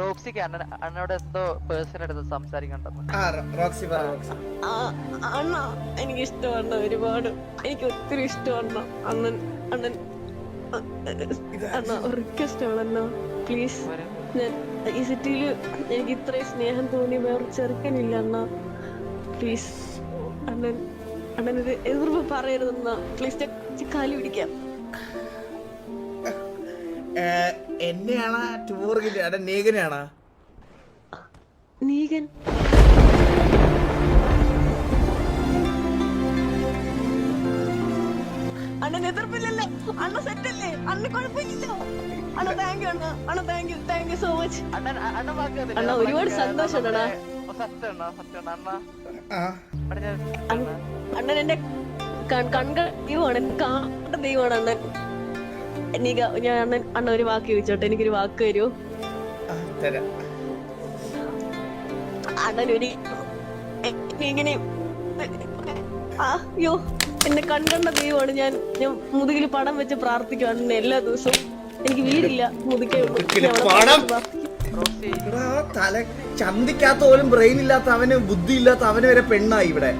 റോക്സിക്ക് അണ്ണനോട് എന്തോ പേഴ്സണൽ എടുത്ത് സംസാരിക്കണ്ടെന്ന്. അണ്ണ എനിക്ക് ഇഷ്ടമാണ് ഒരുപാട്, എനിക്ക് ഒത്തിരി ഇഷ്ടമാണ് അണ്ണൻ. അണ്ണൻ അണ്ണ റിക്വസ്റ്റ് ആണ് അണ്ണ, പ്ലീസ്. ഞാൻ ഈ സിറ്റിയില് എനിക്ക് ഇത്രയും സ്നേഹം തോന്നി വേറെ ചെറുക്കനില്ല അണ്ണ. പ്ലീസ് അണ്ണൻ, അണ്ണനത് എതിർപ്പ് പറയരുതെന്ന. പ്ലീസ് കാലി പിടിക്കാം. എന്നെയാണാ ടൂറിന്റെ നീകനാണാ? നീകൻ അണ്ണൻ എതിർപ്പില്ലല്ലോ, അണ്ണ സെറ്റല്ലേ, അണ്ണ കുഴപ്പമില്ലല്ലോ. അണ്ണ താങ്ക് യു അണ്ണ, അണ്ണ താങ്ക് യു സോ മച്ച് അണ്ണ. ഒരുപാട് സന്തോഷം അണ്ണാ. അണ്ണൻ എന്റെ കൺക ദൈവമാണ്, എന്റെ കാണേണ്ട ദൈവമാണ് അണ്ണൻ. ഞാൻ അണ്ണ ഒരു വാക്ക് ചോദിച്ചോട്ടെ, എനിക്കൊരു വാക്ക് തരൂ അണ്ണൻ? ഇങ്ങനെ അയ്യോ, എന്നെ കണ്ട ദൈവമാണ്. ഞാൻ മുതുകില് പടം വെച്ച് പ്രാർത്ഥിക്കും അണ്ണൻ എല്ലാ ദിവസവും. എനിക്ക് വീടില്ല, മുതുകേ തല ചന്തിക്കാത്ത പോലും ബ്രെയിൻ ഇല്ലാത്ത അവന്, ബുദ്ധി ഇല്ലാത്ത അവന് വരെ പെണ്ണായി ഇവിടെ.